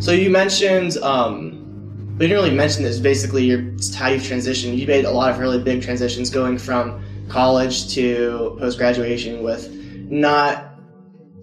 So you mentioned, but you didn't really mention this, basically how you've transitioned. You made a lot of really big transitions going from college to post-graduation with not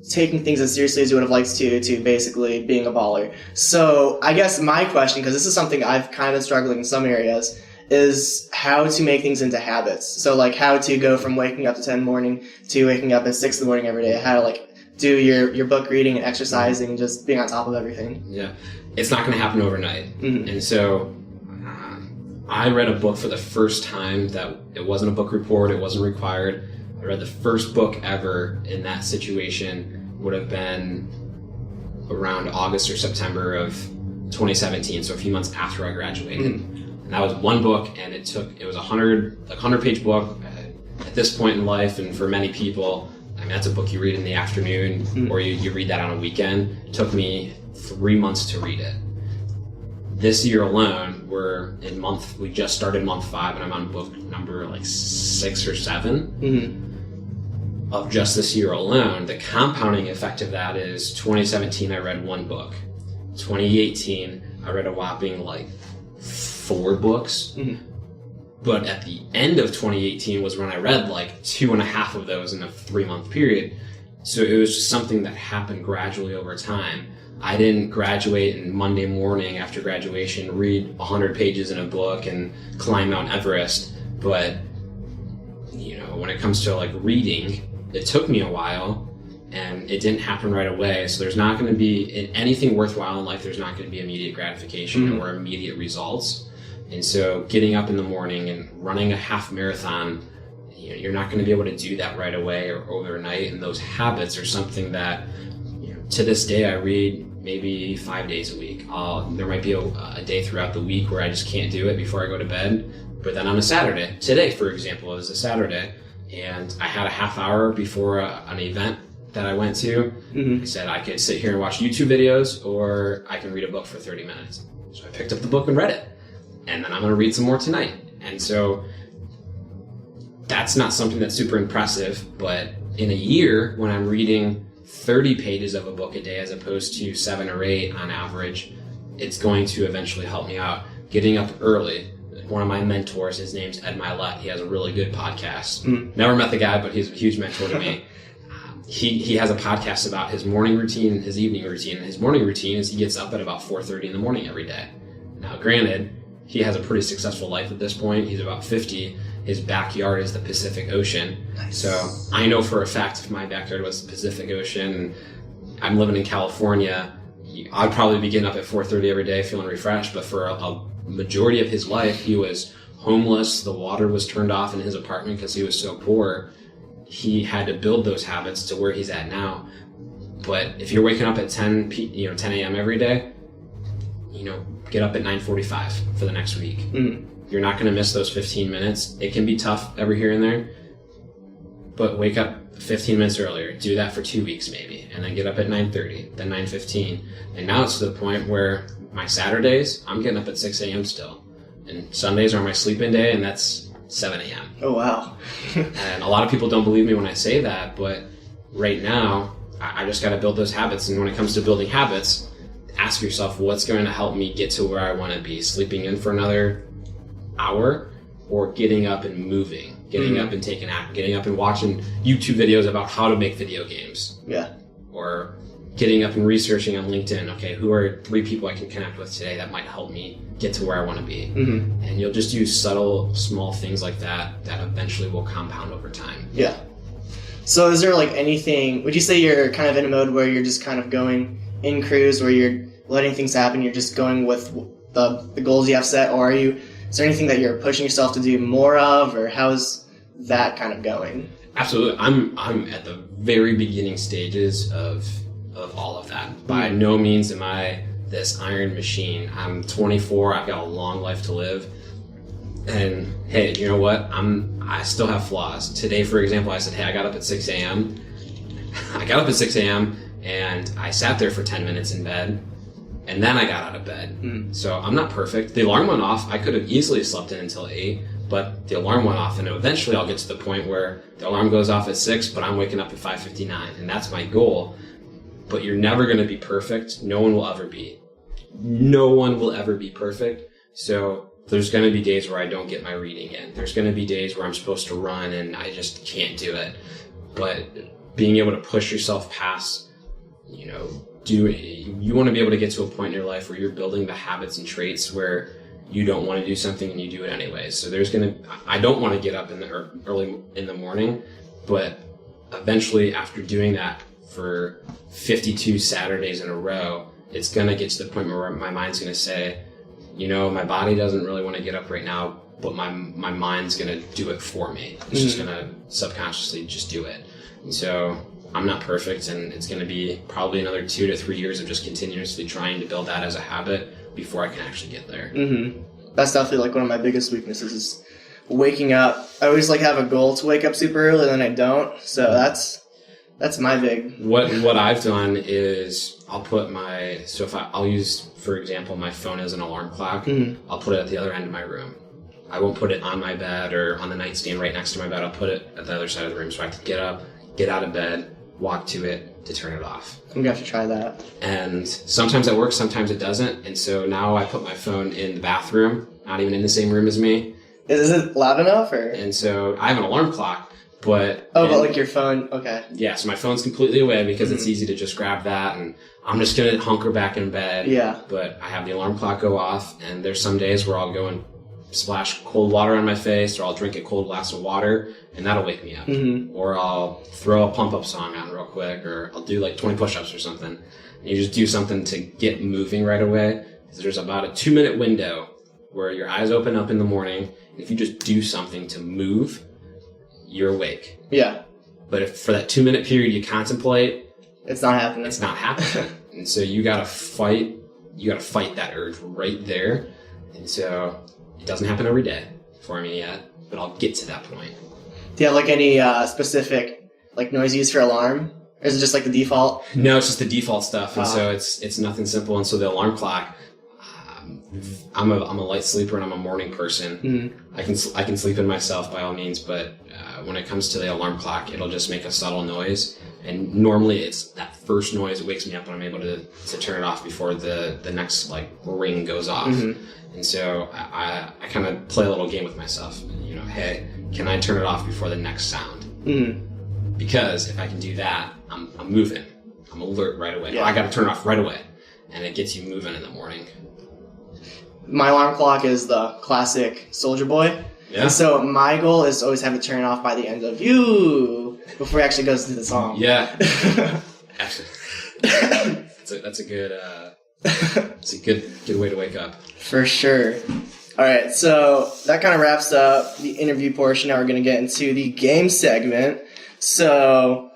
taking things as seriously as you would have liked to basically being a baller. So I guess my question, because this is something I've kind of been struggling in some areas, is how to make things into habits. So like how to go from waking up to 10 in the morning to waking up at 6 in the morning every day, how to like do your book reading and exercising and just being on top of everything. Yeah, it's not going to happen overnight. Mm-hmm. And so I read a book for the first time that it wasn't a book report, it wasn't required. I read the first book ever in that situation would have been around August or September of 2017, so a few months after I graduated. Mm-hmm. And that was one book, and it was a 100-page book. At this point in life, and for many people, I mean, that's a book you read in the afternoon, mm-hmm. or you read that on a weekend. It took me 3 months to read it. This year alone, we just started month 5, and I'm on book number like 6 or 7. Mm-hmm. Of just this year alone. The compounding effect of that is 2017, I read 1 book. 2018, I read a whopping like 4 books. Mm-hmm. But at the end of 2018 was when I read like 2.5 of those in a 3-month period. So it was just something that happened gradually over time. I didn't graduate and Monday morning after graduation read 100 pages in a book and climb Mount Everest. But, when it comes to like reading, it took me a while and it didn't happen right away. So there's not going to be, in anything worthwhile in life, there's not going to be immediate gratification mm-hmm. or immediate results. And so getting up in the morning and running a half marathon, you're not going to be able to do that right away or overnight. And those habits are something that, to this day, I read maybe 5 days a week. There might be a day throughout the week where I just can't do it before I go to bed. But then on a Saturday, today, for example, is a Saturday, and I had a half hour before an event that I went to. Mm-hmm. I said I could sit here and watch YouTube videos, or I can read a book for 30 minutes. So I picked up the book and read it. And then I'm going to read some more tonight. And so that's not something that's super impressive, but in a year, when I'm reading 30 pages of a book a day as opposed to 7 or 8 on average, it's going to eventually help me out. Getting up early. One of my mentors, his name's Ed Milet. He has a really good podcast. Never met the guy, but he's a huge mentor to me. He has a podcast about his morning routine and his evening routine. His morning routine is he gets up at about 4:30 in the morning every day. Now, granted, he has a pretty successful life at this point. He's about 50. His backyard is the Pacific Ocean. Nice. So I know for a fact if my backyard was the Pacific Ocean and I'm living in California, I'd probably be getting up at 4:30 every day feeling refreshed. But for a majority of his life, he was homeless. The water was turned off in his apartment because he was so poor. He had to build those habits to where he's at now. But if you're waking up at 10 a.m. every day, get up at 9:45 for the next week. You're not going to miss those 15 minutes. It can be tough every here and there, but wake up 15 minutes earlier. Do that for 2 weeks maybe, and then get up at 9:30, then 9:15. And now it's to the point where my Saturdays, I'm getting up at 6 a.m. still. And Sundays are my sleep-in day, and that's 7 a.m. Oh, wow. And a lot of people don't believe me when I say that, but right now, I just got to build those habits. And when it comes to building habits, ask yourself, what's going to help me get to where I want to be? Sleeping in for another hour, or getting up and moving, getting up and taking action, getting up and watching YouTube videos about how to make video games. Yeah. Or getting up and researching on LinkedIn, okay, who are 3 people I can connect with today that might help me get to where I want to be. And you'll just use subtle, small things like that eventually will compound over time. Yeah. So is there like anything, would you say you're kind of in a mode where you're just kind of going in cruise, where you're letting things happen, you're just going with the goals you have set, or is there anything that you're pushing yourself to do more of, or how's that kind of going? Absolutely. I'm at the very beginning stages of all of that. By no means am I this iron machine. I'm 24. I've got a long life to live. And hey, you know what? I still have flaws. Today, for example, I said, hey, I got up at 6 a.m. I got up at 6 a.m. and I sat there for 10 minutes in bed. And then I got out of bed. So I'm not perfect. The alarm went off. I could have easily slept in until 8, but the alarm went off, and eventually I'll get to the point where the alarm goes off at 6, but I'm waking up at 5:59, and that's my goal. But you're never going to be perfect. No one will ever be. no one will ever be perfect. So there's going to be days where I don't get my reading in. There's going to be days where I'm supposed to run and I just can't do it. But being able to push yourself past, you want to be able to get to a point in your life where you're building the habits and traits where you don't want to do something and you do it anyway. So I don't want to get up early in the morning, but eventually after doing that for 52 Saturdays in a row, it's going to get to the point where my mind's going to say, my body doesn't really want to get up right now, but my mind's going to do it for me. It's just going to subconsciously just do it. And so I'm not perfect, and it's going to be probably another 2 to 3 years of just continuously trying to build that as a habit before I can actually get there. Mm-hmm. That's definitely like one of my biggest weaknesses is waking up. I always like have a goal to wake up super early, and then I don't. So that's my big. What I've done is I'll put I'll use, for example, my phone as an alarm clock. Mm-hmm. I'll put it at the other end of my room. I won't put it on my bed or on the nightstand right next to my bed. I'll put it at the other side of the room so I can get up, get out of bed, walk to it to turn it off. I'm gonna have to try that. And sometimes it works, sometimes it doesn't. And so now I put my phone in the bathroom, not even in the same room as me. Is it loud enough, or? And so I have an alarm clock, but but like your phone, okay. Yeah, so my phone's completely away because it's easy to just grab that, and I'm just gonna hunker back in bed. Yeah. But I have the alarm clock go off, and there's some days where I'll go and splash cold water on my face, or I'll drink a cold glass of water, and that'll wake me up. Mm-hmm. Or I'll throw a pump-up song on real quick, or I'll do like 20 push-ups or something. And you just do something to get moving right away. There's about a 2-minute window where your eyes open up in the morning, and if you just do something to move, you're awake. Yeah. But if for that 2-minute period you contemplate, it's not happening. It's not happening. And so you gotta fight that urge right there. And so it doesn't happen every day for me yet, but I'll get to that point. Do you have like any specific like noise you use for alarm? Or is it just like the default? No, it's just the default stuff. And so it's nothing simple. And so the alarm clock, I'm a light sleeper and I'm a morning person. Mm-hmm. I can sleep in myself by all means, but when it comes to the alarm clock, it'll just make a subtle noise. And normally it's that first noise that wakes me up and I'm able to turn it off before the next like ring goes off. Mm-hmm. And so I kind of play a little game with myself. Hey, can I turn it off before the next sound? Mm-hmm. Because if I can do that, I'm moving. I'm alert right away. Yeah. I got to turn it off right away. And it gets you moving in the morning. My alarm clock is the classic Soldier Boy. Yeah. And so my goal is to always have it turn off by the end of you before it actually goes into the song. Yeah. Actually, that's a good way to wake up. For sure. All right, so that kind of wraps up the interview portion. Now we're going to get into the game segment. So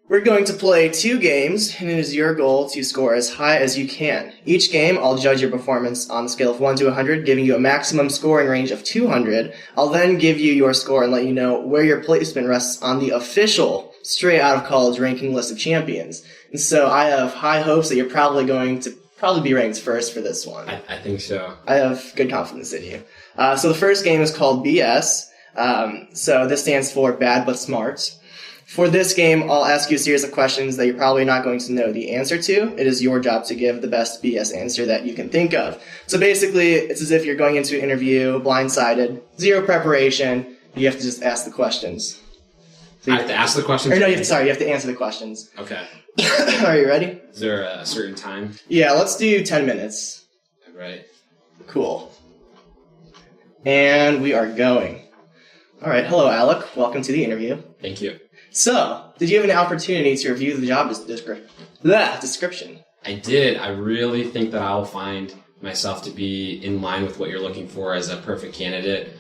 we're going to play 2 games, and it is your goal to score as high as you can. Each game, I'll judge your performance on the scale of 1 to 100, giving you a maximum scoring range of 200. I'll then give you your score and let you know where your placement rests on the official straight out of college ranking list of champions. And so I have high hopes that you're probably going to be ranked first for this one. I think so. I have good confidence in you. So the first game is called BS. So this stands for Bad But Smart. For this game, I'll ask you a series of questions that you're probably not going to know the answer to. It is your job to give the best BS answer that you can think of. So basically, it's as if you're going into an interview, blindsided, zero preparation. You have to just ask the questions. So I have to ask the questions? Or no, you have to answer the questions. Okay. Are you ready? Is there a certain time? Yeah, let's do 10 minutes. Right. Cool. And we are going. All right. Hello, Alec. Welcome to the interview. Thank you. So, did you have an opportunity to review the job description? I did. I really think that I'll find myself to be in line with what you're looking for as a perfect candidate.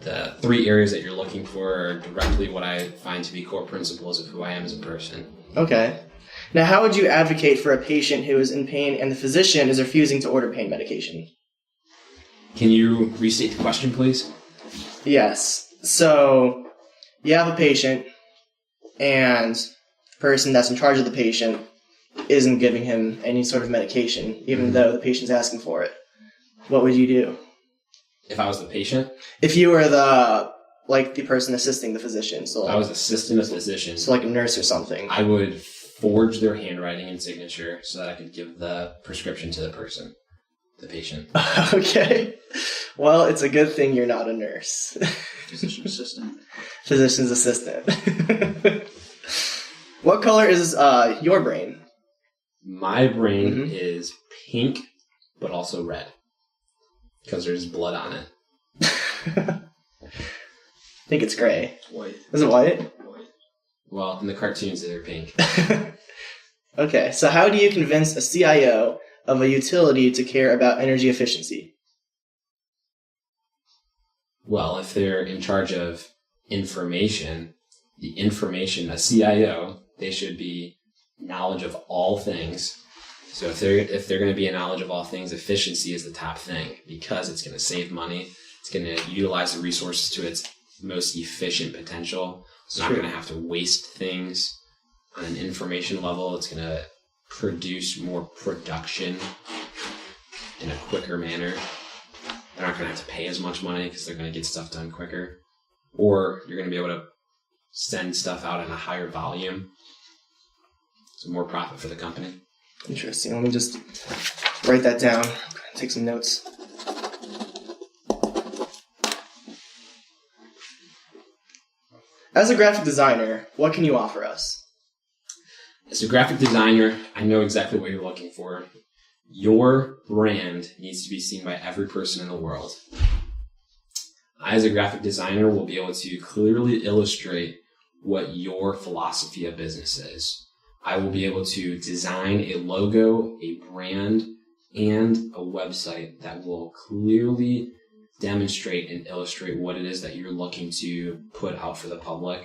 The 3 areas that you're looking for are directly what I find to be core principles of who I am as a person. Okay. Now, how would you advocate for a patient who is in pain and the physician is refusing to order pain medication? Can you restate the question, please? Yes. So, you have a patient, and the person that's in charge of the patient isn't giving him any sort of medication, even though the patient's asking for it. What would you do? If I was the patient? If you were the person assisting the physician. So I was assisting a physician. So like a nurse or something. I would forge their handwriting and signature so that I could give the prescription to the patient. Okay. Well, it's a good thing you're not a nurse. Physician assistant. Physician's assistant. What color is your brain? My brain is pink, but also red, because there's blood on it. I think it's gray. White. Is it white? White. Well, in the cartoons, they're pink. Okay, so how do you convince a CIO of a utility to care about energy efficiency? Well, if they're in charge of information, a CIO, they should be knowledge of all things. So if they're going to be a knowledge of all things, efficiency is the top thing, because it's going to save money. It's going to utilize the resources to its most efficient potential. It's not going to have to waste things on an information level. It's going to produce more production in a quicker manner. They're not going to have to pay as much money because they're going to get stuff done quicker. Or you're going to be able to send stuff out in a higher volume. So more profit for the company. Interesting. Let me just write that down. Take some notes. As a graphic designer, what can you offer us? As a graphic designer, I know exactly what you're looking for. Your brand needs to be seen by every person in the world. I, as a graphic designer, will be able to clearly illustrate what your philosophy of business is. I will be able to design a logo, a brand, and a website that will clearly demonstrate and illustrate what it is that you're looking to put out for the public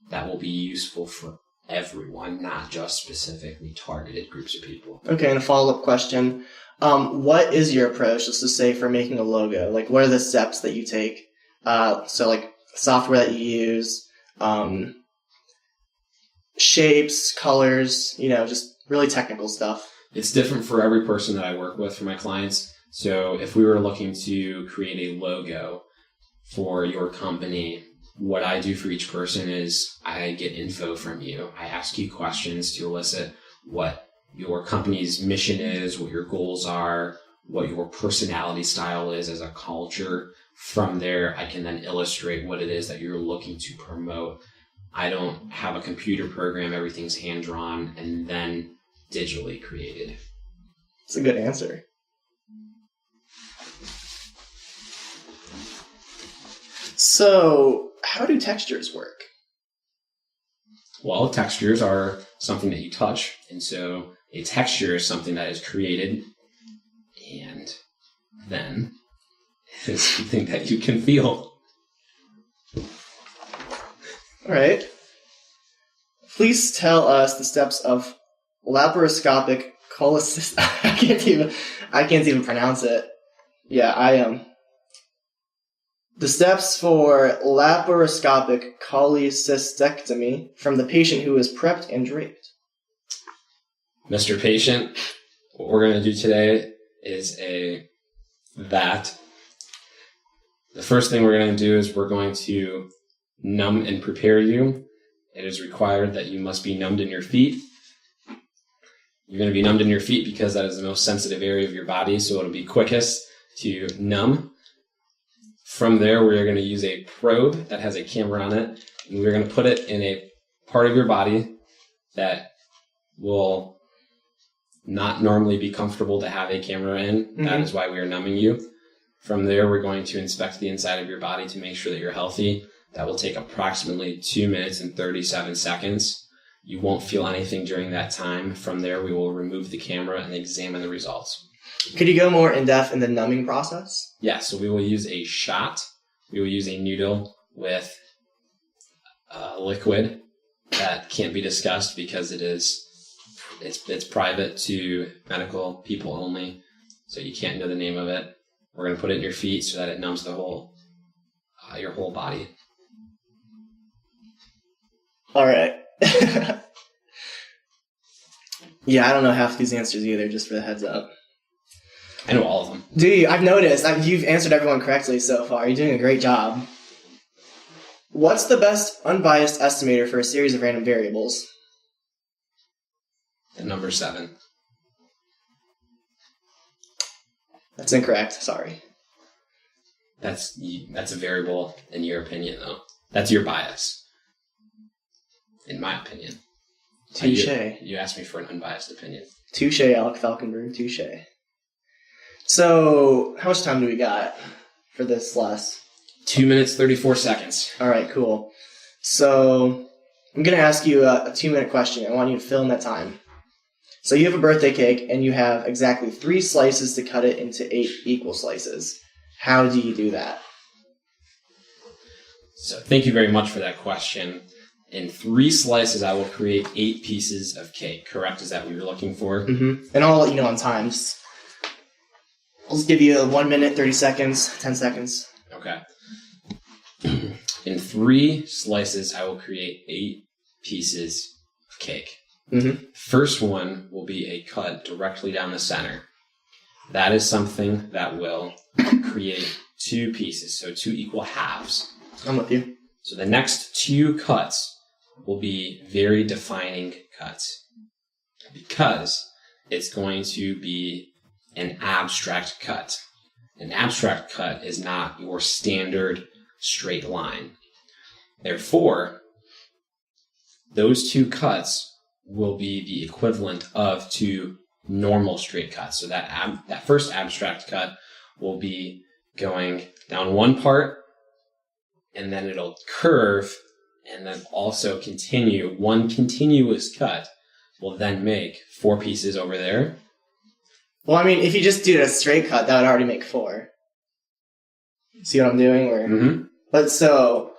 that will be useful for everyone, not just specifically targeted groups of people. Okay, and a follow-up question. What is your approach, let's just say, for making a logo? Like, what are the steps that you take? So, like, software that you use, shapes, colors, just really technical stuff. It's different for every person that I work with, for my clients. So if we were looking to create a logo for your company, what I do for each person is I get info from you. I ask you questions to elicit what your company's mission is, what your goals are, what your personality style is as a culture. From there, I can then illustrate what it is that you're looking to promote. I don't have a computer program. Everything's hand-drawn and then digitally created. That's a good answer. So, how do textures work? Well, textures are something that you touch. And so a texture is something that is created and then is something that you can feel. All right. Please tell us the steps of laparoscopic cholecystectomy. I can't even pronounce it. Yeah, I am. The steps for laparoscopic cholecystectomy from the patient who is prepped and draped. Mr. Patient, what we're going to do today is that. The first thing we're going to do is we're going to numb and prepare you. It is required that you must be numbed in your feet. You're going to be numbed in your feet because that is the most sensitive area of your body, so it'll be quickest to numb. From there, we're going to use a probe that has a camera on it, and we're going to put it in a part of your body that will not normally be comfortable to have a camera in. Mm-hmm. That is why we are numbing you. From there, we're going to inspect the inside of your body to make sure that you're healthy. That will take approximately 2 minutes and 37 seconds. You won't feel anything during that time. From there, we will remove the camera and examine the results. Could you go more in-depth in the numbing process? Yeah, so we will use a shot. We will use a needle with a liquid that can't be discussed because it's private to medical people only, so you can't know the name of it. We're going to put it in your feet so that it numbs the your whole body. All right. Yeah, I don't know half these answers either, just for the heads up. I know all of them. Do you? I've noticed. You've answered everyone correctly so far. You're doing a great job. What's the best unbiased estimator for a series of random variables? The number 7. That's incorrect. Sorry. That's a variable in your opinion, though. That's your bias. In my opinion. Touche. You asked me for an unbiased opinion. Touche, Alec Falkenburg. Touche. So, how much time do we got for this last? 2 minutes, 34 seconds. All right, cool. So, I'm going to ask you a 2-minute question. I want you to fill in that time. So you have a birthday cake, and you have exactly 3 slices to cut it into 8 equal slices. How do you do that? So thank you very much for that question. In 3 slices, I will create 8 pieces of cake. Correct? Is that what you're looking for? Mm-hmm. And I'll let you know on times. I'll just give you 1 minute, 30 seconds, 10 seconds. Okay. In 3 slices, I will create 8 pieces of cake. Mm-hmm. First one will be a cut directly down the center. That is something that will create 2 pieces, so 2 equal halves. I'm with you. So the next 2 cuts will be very defining cuts because it's going to be an abstract cut. An abstract cut is not your standard straight line. Therefore, those 2 cuts will be the equivalent of 2 normal straight cuts. So that first abstract cut will be going down one part, and then it'll curve, and then also continue. One continuous cut will then make 4 pieces over there. Well, I mean, if you just do a straight cut, that would already make 4. See what I'm doing? Mm-hmm. But so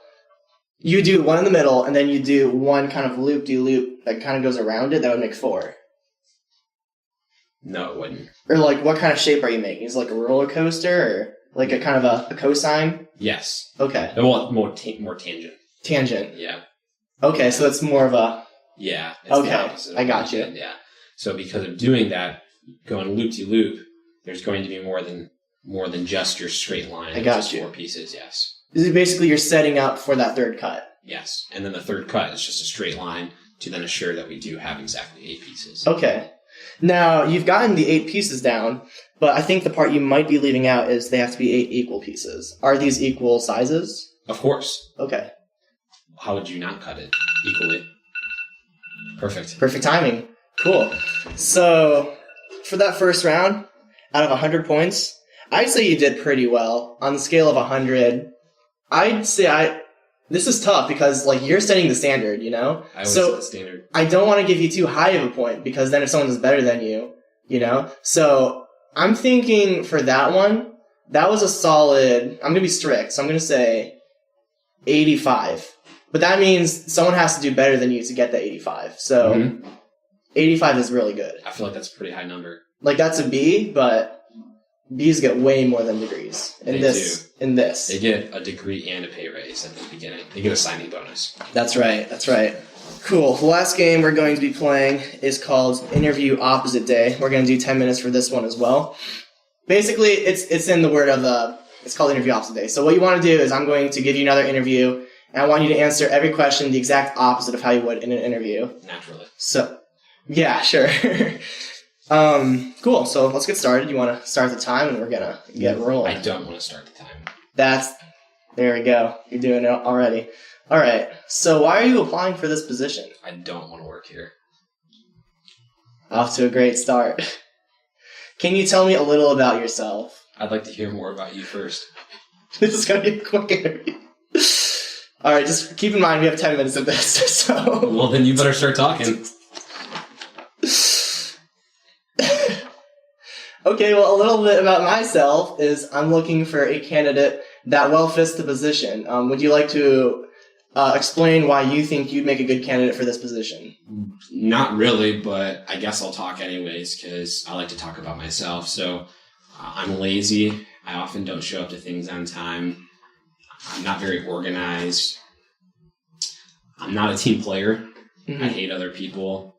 you do one in the middle, and then you do one kind of loop-de-loop that kind of goes around it. That would make 4. No, it wouldn't. Or like, what kind of shape are you making? Is it like a roller coaster, or like a kind of a cosine? Yes. Okay. Well, more tangent. Tangent. Yeah. Okay, so it's more of a... Yeah. It's okay, the opposite of I got you. Yeah. So because of doing that, going loop-de-loop, there's going to be more than just your straight line. I got just you. 4 pieces, yes. This is basically you're setting up for that third cut. Yes. And then the third cut is just a straight line to then assure that we do have exactly 8 pieces. Okay. Now, you've gotten the 8 pieces down, but I think the part you might be leaving out is they have to be 8 equal pieces. Are these equal sizes? Of course. Okay. How would you not cut it equally? Perfect. Perfect timing. Cool. So, for that first round, out of 100 points, I'd say you did pretty well. On the scale of 100, I'd say this is tough because, like, you're setting the standard, you know? I always set the standard. I don't want to give you too high of a point because then if someone is better than you, you know? So, I'm thinking for that one, that was a solid, I'm going to be strict, so I'm going to say 85. But that means someone has to do better than you to get the 85. So, 85 is really good. I feel like that's a pretty high number. Like, that's a B, but B's get way more than degrees in this. They get a degree and a pay raise at the beginning. They get a signing bonus. That's right. Cool. The last game we're going to be playing is called Interview Opposite Day. We're going to do 10 minutes for this one as well. Basically, it's in the word of it's called Interview Opposite Day. So what you want to do is I'm going to give you another interview, and I want you to answer every question the exact opposite of how you would in an interview. Naturally. So, yeah, sure. Cool. So let's get started. You want to start the time, and we're gonna get rolling. I don't want to start the time. There we go. You're doing it already. All right. So why are you applying for this position? I don't want to work here. Off to a great start. Can you tell me a little about yourself? I'd like to hear more about you first. This is gonna be a quick interview. All right. Just keep in mind we have 10 minutes of this. So. Well, then you better start talking. Okay, well, a little bit about myself is I'm looking for a candidate that well fits the position. Would you like to explain why you think you'd make a good candidate for this position? Not really, but I guess I'll talk anyways because I like to talk about myself. So I'm lazy. I often don't show up to things on time. I'm not very organized. I'm not a team player. Mm-hmm. I hate other people.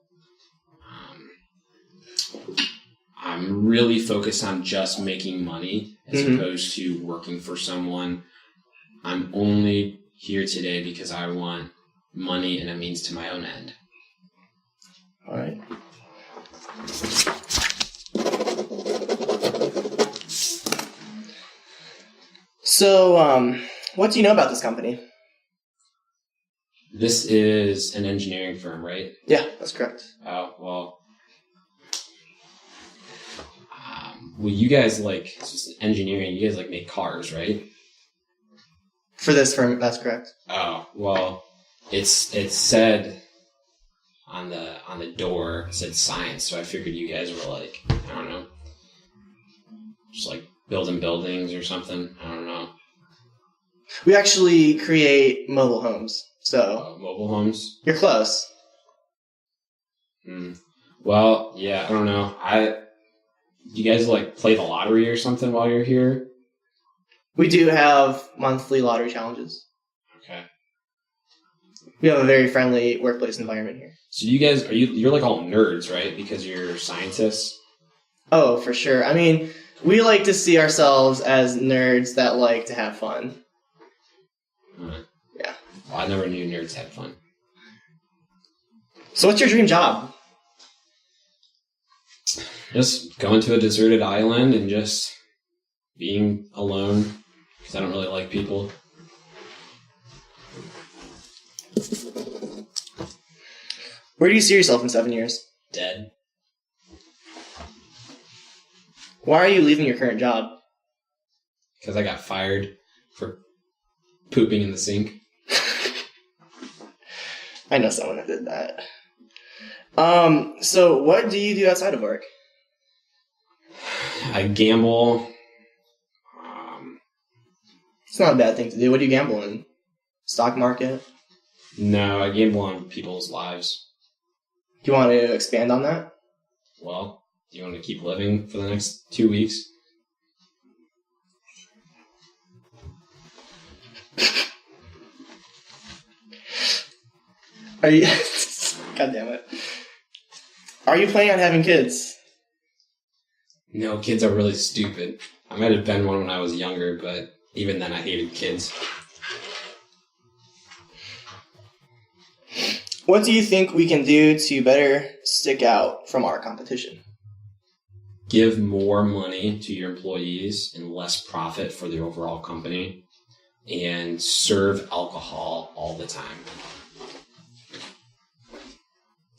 I'm really focused on just making money as opposed to working for someone. I'm only here today because I want money and a means to my own end. All right. So, what do you know about this company? This is an engineering firm, right? Yeah, that's correct. Oh, well. Well, you guys it's just engineering. You guys make cars, right? For this firm, that's correct. Oh, well, it said on the door, it said science, so I figured you guys were I don't know, just building buildings or something. I don't know. We actually create mobile homes, so mobile homes. You're close. Well, yeah, I don't know. You guys play the lottery or something while you're here? We do have monthly lottery challenges. Okay. We have a very friendly workplace environment here. So you guys you're all nerds, right? Because you're scientists? Oh, for sure. I mean, we like to see ourselves as nerds that like to have fun. Yeah. Well, I never knew nerds had fun. So what's your dream job? Just going to a deserted island and just being alone because I don't really like people. Where do you see yourself in 7 years? Dead. Why are you leaving your current job? Because I got fired for pooping in the sink. I know someone that did that. So what do you do outside of work? I gamble. It's not a bad thing to do. What do you gamble in? Stock market? No, I gamble on people's lives. Do you want to expand on that? Well, do you want to keep living for the next 2 weeks? Are you... God damn it. Are you planning on having kids? No, kids are really stupid. I might have been one when I was younger, but even then I hated kids. What do you think we can do to better stick out from our competition? Give more money to your employees and less profit for the overall company, and serve alcohol all the time.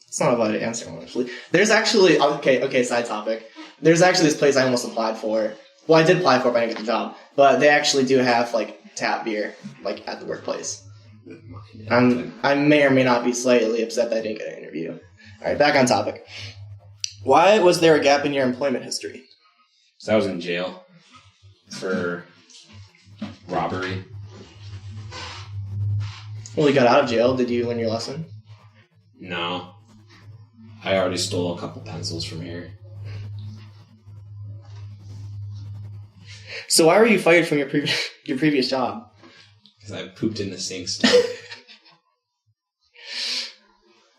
It's not about an answer, honestly. There's actually... Okay, side topic. There's actually this place I almost applied for. Well, I did apply for it, but I didn't get the job. But they actually do have, tap beer, at the workplace. I may or may not be slightly upset that I didn't get an interview. All right, back on topic. Why was there a gap in your employment history? So I was in jail for robbery. Well, you got out of jail. Did you learn your lesson? No. I already stole a couple pencils from here. So why were you fired from your previous job? Because I pooped in the sinks.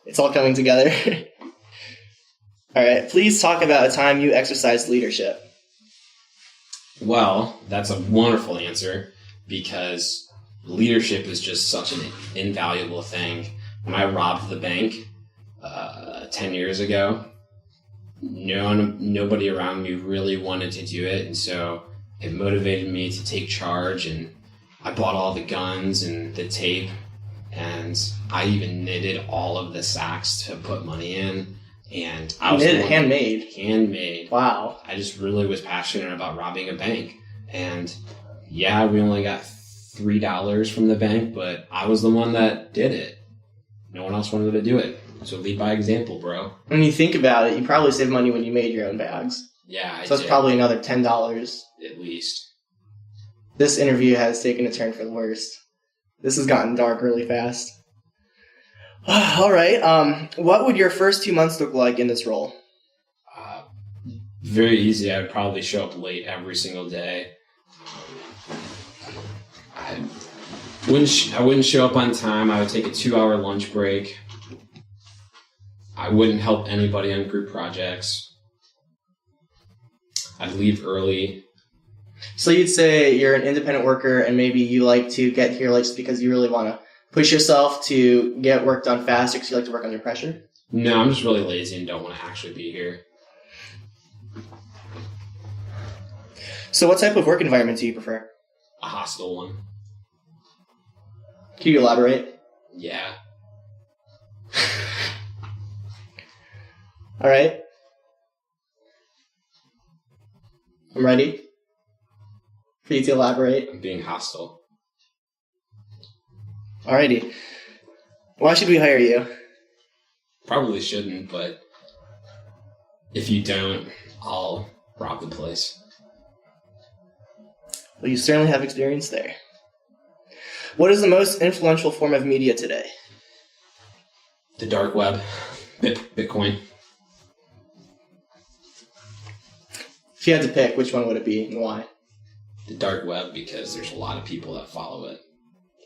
It's all coming together. All right, please talk about a time you exercised leadership. Well, that's a wonderful answer because leadership is just such an invaluable thing. When I robbed the bank 10 years ago, nobody around me really wanted to do it, and so it motivated me to take charge, and I bought all the guns and the tape, and I even knitted all of the sacks to put money in. And I was handmade. Wow. I just really was passionate about robbing a bank. And yeah, we only got $3 from the bank, but I was the one that did it. No one else wanted to do it. So lead by example, bro. When you think about it, you probably saved money when you made your own bags. Yeah, So that's probably another $10. At least. This interview has taken a turn for the worst. This has gotten dark really fast. All right. What would your first 2 months look like in this role? Very easy. I would probably show up late every single day. I wouldn't show up on time. I would take a 2-hour lunch break. I wouldn't help anybody on group projects. I'd leave early. So you'd say you're an independent worker and maybe you like to get here late just because you really want to push yourself to get work done faster because you like to work under pressure? No, I'm just really lazy and don't want to actually be here. So what type of work environment do you prefer? A hostile one. Can you elaborate? Yeah. All right. I'm ready for you to elaborate. I'm being hostile. Alrighty. Why should we hire you? Probably shouldn't, but if you don't, I'll rob the place. Well, you certainly have experience there. What is the most influential form of media today? The dark web. Bitcoin. If you had to pick, which one would it be and why? The dark web, because there's a lot of people that follow it.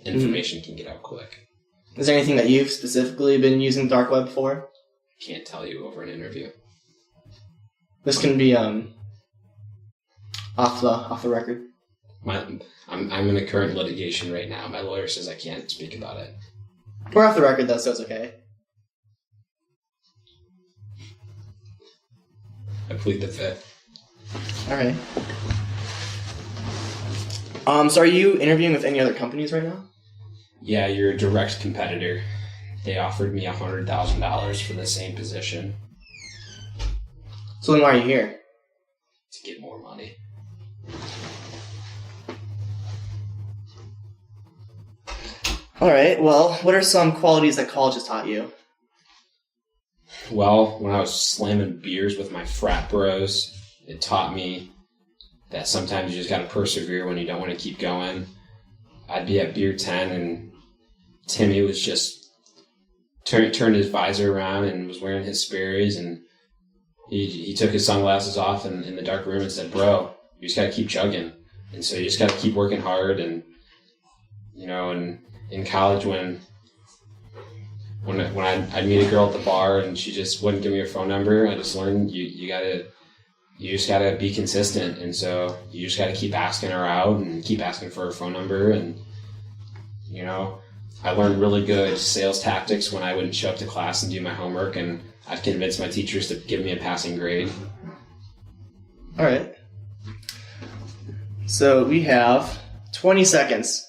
Information can get out quick. Is there anything that you've specifically been using the dark web for? Can't tell you over an interview. This can be off the record. I'm in a current litigation right now. My lawyer says I can't speak about it. We're off the record though, so it's okay. I plead the fifth. All right. So are you interviewing with any other companies right now? Yeah, you're a direct competitor. They offered me $100,000 for the same position. So then why are you here? To get more money. All right. Well, what are some qualities that college has taught you? Well, when I was slamming beers with my frat bros, it taught me that sometimes you just got to persevere when you don't want to keep going. I'd be at beer 10 and Timmy was just turned his visor around and was wearing his Sperry's, and he took his sunglasses off in the dark room and said, "Bro, you just got to keep chugging." And so you just got to keep working hard. And, you know, and in college when I'd meet a girl at the bar and she just wouldn't give me her phone number, I just learned you just gotta be consistent. And so you just gotta keep asking her out and keep asking for her phone number. And, you know, I learned really good sales tactics when I wouldn't show up to class and do my homework, and I'd convince my teachers to give me a passing grade. All right. So we have 20 seconds.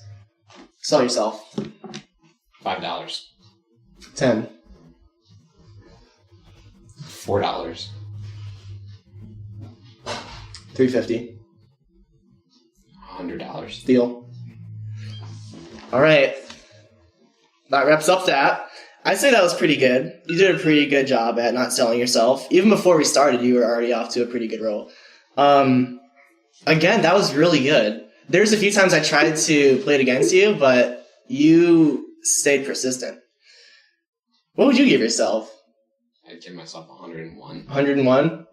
Sell yourself. $5. 10. $4. $350. $100. Deal. All right. That wraps up that. I'd say that was pretty good. You did a pretty good job at not selling yourself. Even before we started, you were already off to a pretty good roll. Again, that was really good. There's a few times I tried to play it against you, but you stayed persistent. What would you give yourself? I'd give myself 101. 101?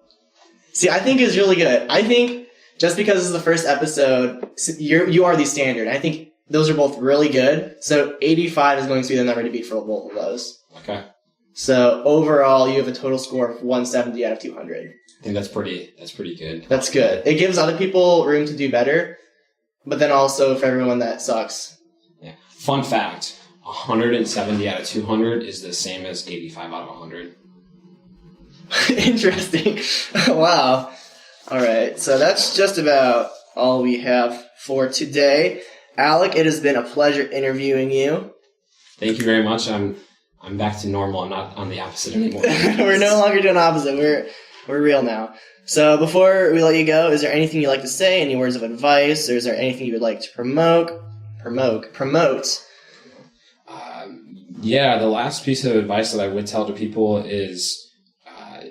See, I think it's really good. I think just because this is the first episode, you are the standard. I think those are both really good. So 85 is going to be the number to beat for both of those. Okay. So overall, you have a total score of 170 out of 200. I think that's pretty good. That's good. It gives other people room to do better, but then also for everyone that sucks. Yeah. Fun fact, 170 out of 200 is the same as 85 out of 100. Interesting. Wow. All right. So that's just about all we have for today. Alec, it has been a pleasure interviewing you. Thank you very much. I'm back to normal. I'm not on the opposite anymore. We're no longer doing opposite. We're real now. So before we let you go, is there anything you'd like to say? Any words of advice? Or is there anything you would like to promote? Yeah, the last piece of advice that I would tell to people is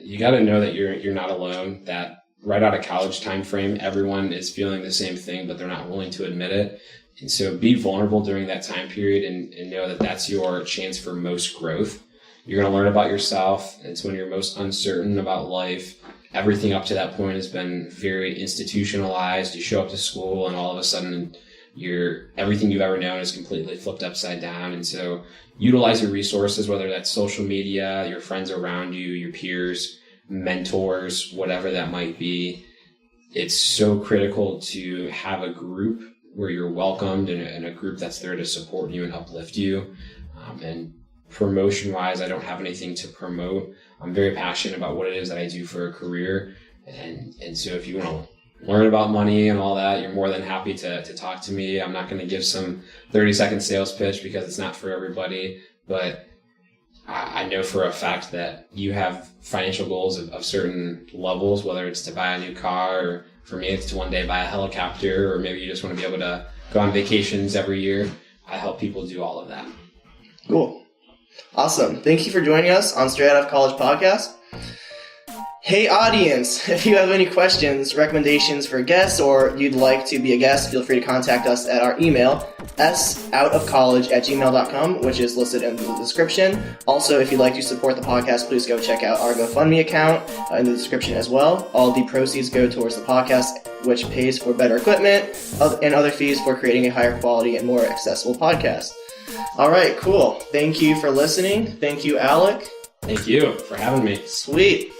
you got to know that you're not alone. That right out of college time frame, everyone is feeling the same thing, but they're not willing to admit it. And so be vulnerable during that time period and know that that's your chance for most growth. You're going to learn about yourself. It's when you're most uncertain about life. Everything up to that point has been very institutionalized. You show up to school and all of a sudden everything you've ever known is completely flipped upside down. And so utilize your resources, whether that's social media, your friends around you, your peers, mentors, whatever that might be. It's so critical to have a group where you're welcomed and a group that's there to support you and uplift you. And promotion-wise, I don't have anything to promote. I'm very passionate about what it is that I do for a career. And so if you want to learn about money and all that, you're more than happy to talk to me. I'm not going to give some 30-second sales pitch because it's not for everybody, but I know for a fact that you have financial goals of certain levels, whether it's to buy a new car, or for me it's to one day buy a helicopter, or maybe you just want to be able to go on vacations every year. I help people do all of that. Cool. Awesome. Thank you for joining us on Straight Out of College podcast. Hey audience, if you have any questions, recommendations for guests, or you'd like to be a guest, feel free to contact us at our email, soutofcollege@gmail.com, which is listed in the description. Also, if you'd like to support the podcast, please go check out our GoFundMe account in the description as well. All the proceeds go towards the podcast, which pays for better equipment and other fees for creating a higher quality and more accessible podcast. All right, cool. Thank you for listening. Thank you, Alec. Thank you for having me. Sweet.